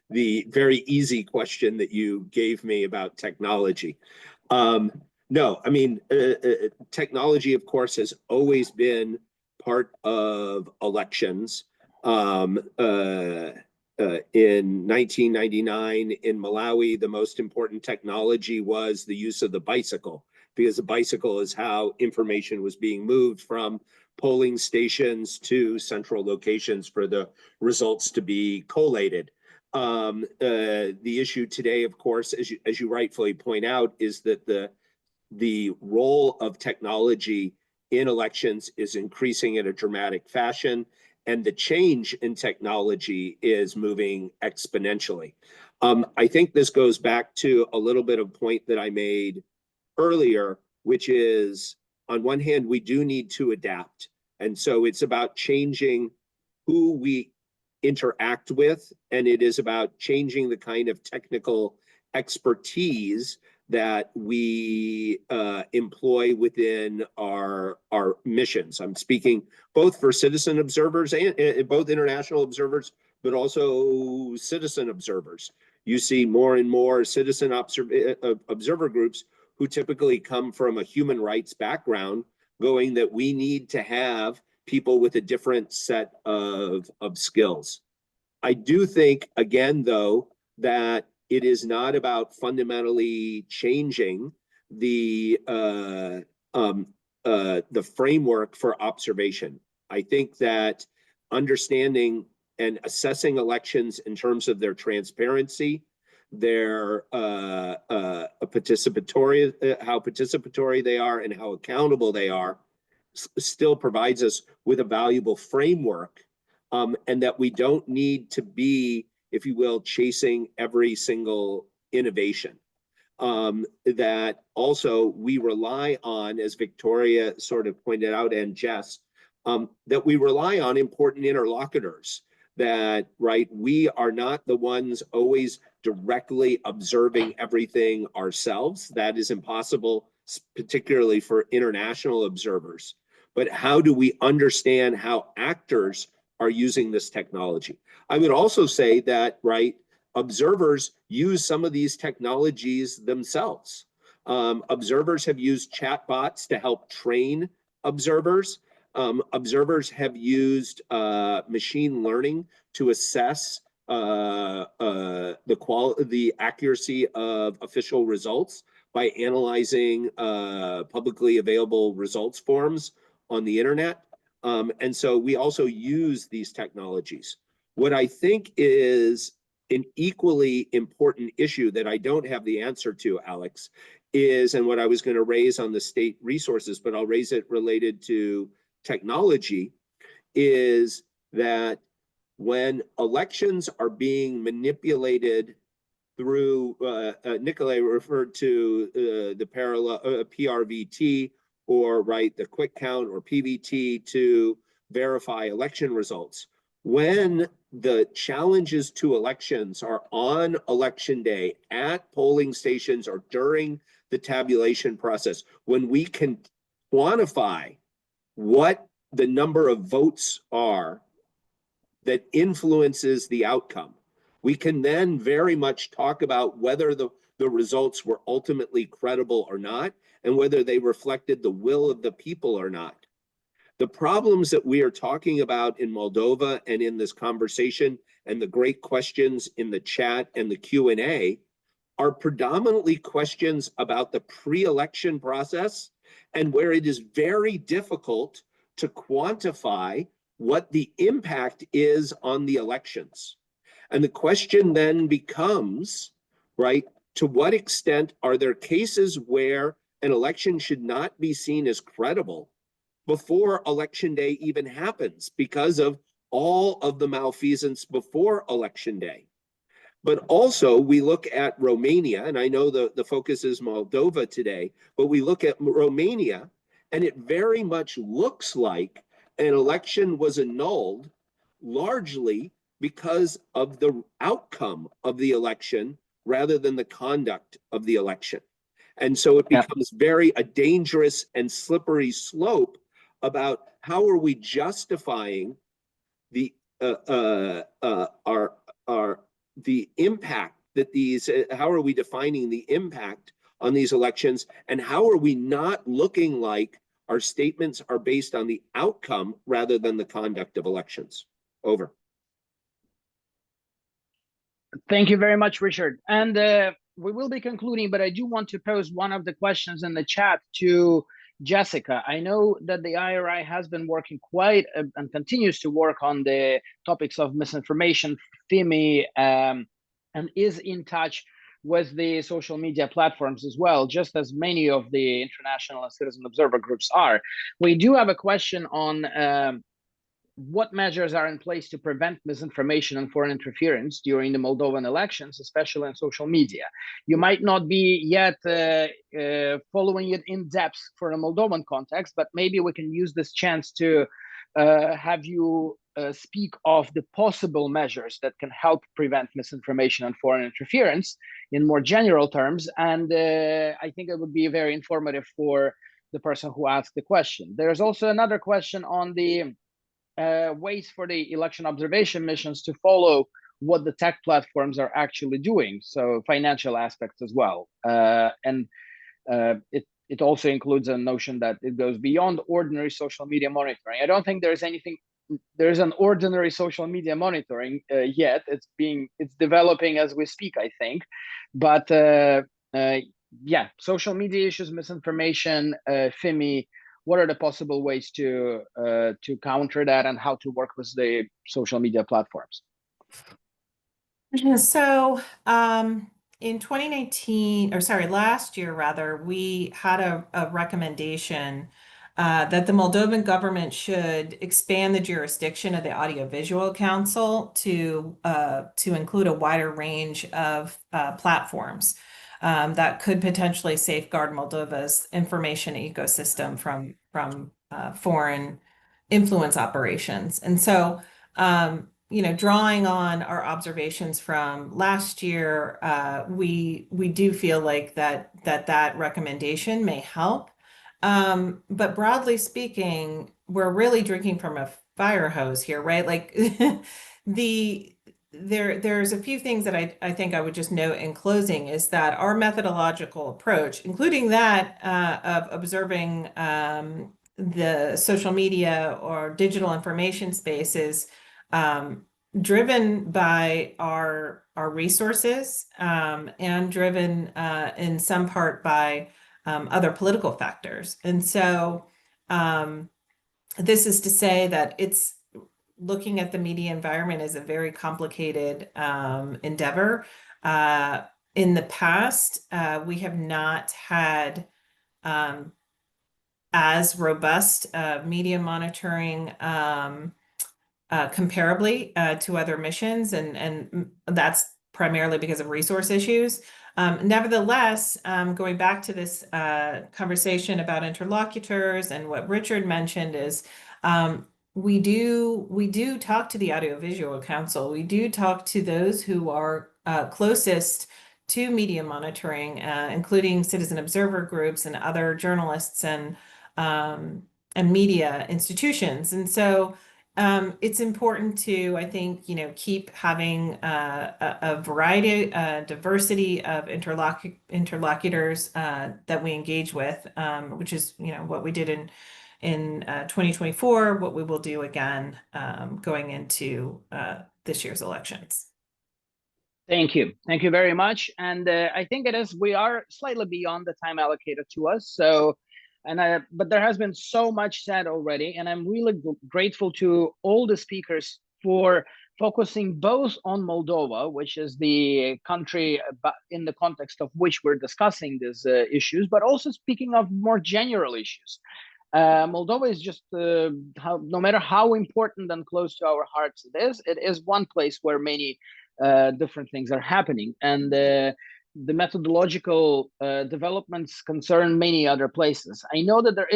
the very easy question that you gave me about technology. No, I mean, technology, of course, has always been part of elections. In 1999 in Malawi, the most important technology was the use of the bicycle, because the bicycle is how information was being moved from polling stations to central locations for the results to be collated. The issue today, of course, as you rightfully point out, is that the role of technology in elections is increasing in a dramatic fashion, and the change in technology is moving exponentially. I think this goes back to a little bit of point that I made earlier, which is, on one hand, we do need to adapt. And so it's about changing who we interact with, and it is about changing the kind of technical expertise that we employ within our missions. I'm speaking both for citizen observers and both international observers, but also citizen observers. You see more and more citizen observer groups who typically come from a human rights background, going that we need to have people with a different set of skills. I do think, again, though, that it is not about fundamentally changing the framework for observation. I think that understanding and assessing elections in terms of their transparency, their participatory, how participatory they are, and how accountable they are, still provides us with a valuable framework, and that we don't need to be, if you will, chasing every single innovation. That also we rely on, as Victoria sort of pointed out, and Jess, that we rely on important interlocutors. That, right, we are not the ones always directly observing everything ourselves. That is impossible, particularly for international observers. But how do we understand how actors are using this technology? I would also say that, right, observers use some of these technologies themselves. Observers have used chatbots to help train observers. Observers have used machine learning to assess the accuracy of official results by analyzing publicly available results forms on the internet. And so we also use these technologies. What I think is an equally important issue that I don't have the answer to, Alex, is, and what I was going to raise on the state resources, but I'll raise it related to technology, is that when elections are being manipulated through, Nicolae referred to the parallel PRVT, or, right, the quick count or PVT to verify election results. When the challenges to elections are on election day, at polling stations, or during the tabulation process, when we can quantify what the number of votes are that influences the outcome, we can then very much talk about whether the results were ultimately credible or not, and whether they reflected the will of the people or not. The problems that we are talking about in Moldova and in this conversation, and the great questions in the chat and the Q&A, are predominantly questions about the pre-election process, and where it is very difficult to quantify what the impact is on the elections. And the question then becomes, right, to what extent are there cases where an election should not be seen as credible, before election day even happens because of all of the malfeasance before election day. But also we look at Romania, and I know the focus is Moldova today, but we look at Romania and it very much looks like an election was annulled largely because of the outcome of the election rather than the conduct of the election. And so it becomes very a dangerous and slippery slope about how are we justifying the the impact that these, how are we defining the impact on these elections, and how are we not looking like our statements are based on the outcome rather than the conduct of elections? Over. Thank you very much, Richard. And we will be concluding, but I do want to pose one of the questions in the chat to Jessica. I know that the IRI has been working quite and continues to work on the topics of misinformation, FIMI, and is in touch with the social media platforms as well, just as many of the international and citizen observer groups are. We do have a question on what measures are in place to prevent misinformation and foreign interference during the Moldovan elections, especially on social media. You might not be yet following it in depth for a Moldovan context, but maybe we can use this chance to have you speak of the possible measures that can help prevent misinformation and foreign interference in more general terms. And I think it would be very informative for the person who asked the question. There's also another question on the ways for the election observation missions to follow what the tech platforms are actually doing, so financial aspects as well. And it also includes a notion that it goes beyond ordinary social media monitoring. I don't think there's an ordinary social media monitoring yet. It's developing as we speak, I think. But yeah, social media issues, misinformation, FIMI. What are the possible ways to counter that, and how to work with the social media platforms? So in 2019, or sorry, last year rather, we had a recommendation that the Moldovan government should expand the jurisdiction of the Audiovisual Council to include a wider range of platforms that could potentially safeguard Moldova's information ecosystem from foreign influence operations. And so, you know, drawing on our observations from last year, we do feel like that recommendation may help. But broadly speaking, we're really drinking from a fire hose here, right? Like there's a few things that I think I would just note in closing is that our methodological approach, including that of observing the social media or digital information spaces, driven by our resources and driven in some part by other political factors. And so this is to say that it's looking at the media environment is a very complicated endeavor. In the past, we have not had as robust media monitoring comparably to other missions, and that's primarily because of resource issues. Nevertheless, going back to this conversation about interlocutors and what Richard mentioned is we do talk to the Audiovisual Council. We do talk to those who are closest to media monitoring, including citizen observer groups and other journalists and media institutions. And so it's important to, I think, you know, keep having a variety, diversity of interlocutors that we engage with, which is, you know, what we did in 2024, what we will do again going into this year's elections. Thank you. Thank you very much. And I think we are slightly beyond the time allocated to us. So, but there has been so much said already, and I'm really grateful to all the speakers for focusing both on Moldova, which is the country in the context of which we're discussing these issues, but also speaking of more general issues. Moldova is just, no matter how important and close to our hearts it is one place where many different things are happening. And the methodological developments concern many other places. I know that there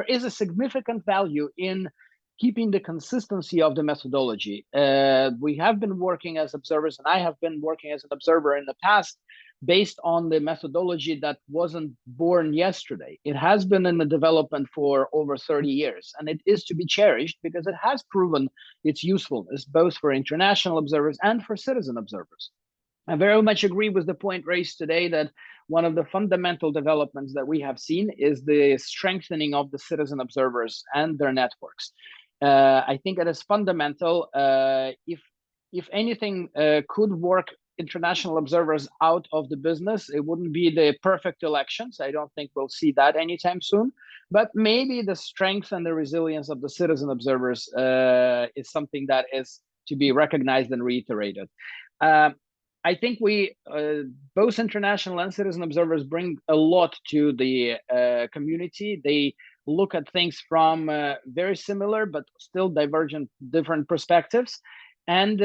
is a significant value in keeping the consistency of the methodology. We have been working as observers, and I have been working as an observer in the past, based on the methodology that wasn't born yesterday. It has been in the development for over 30 years, and it is to be cherished because it has proven its usefulness, both for international observers and for citizen observers. I very much agree with the point raised today that one of the fundamental developments that we have seen is the strengthening of the citizen observers and their networks. I think it is fundamental. If anything could work international observers out of the business, it wouldn't be the perfect elections. I don't think we'll see that anytime soon. But maybe the strength and the resilience of the citizen observers is something that is to be recognized and reiterated. I think we, both international and citizen observers, bring a lot to the community. They look at things from very similar but still divergent, different perspectives. And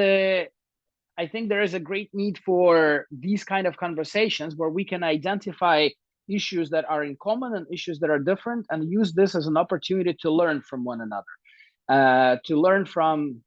I think there is a great need for these kind of conversations where we can identify issues that are in common and issues that are different, and use this as an opportunity to learn from one another, to learn from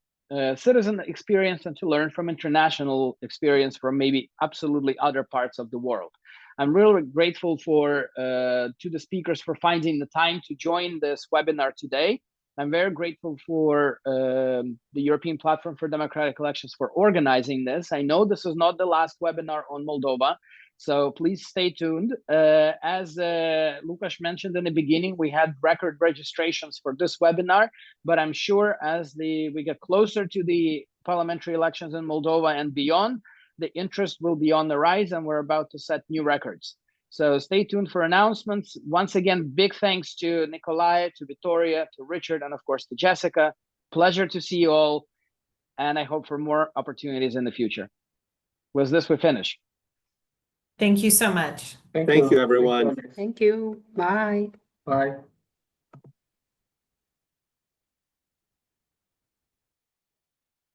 citizen experience and to learn from international experience from maybe absolutely other parts of the world. I'm really grateful to the speakers for finding the time to join this webinar today. I'm very grateful for the European Platform for Democratic Elections for organizing this. I know this is not the last webinar on Moldova, so please stay tuned. As Lukasz mentioned in the beginning, we had record registrations for this webinar, but I'm sure as we get closer to the parliamentary elections in Moldova and beyond, the interest will be on the rise, and we're about to set new records. So stay tuned for announcements. Once again, big thanks to Nicolae, to Vittoria, to Richard, and of course to Jessica. Pleasure to see you all, and I hope for more opportunities in the future. With this, we finish. Thank you so much. Thank you, everyone. Thank you. Bye. Bye.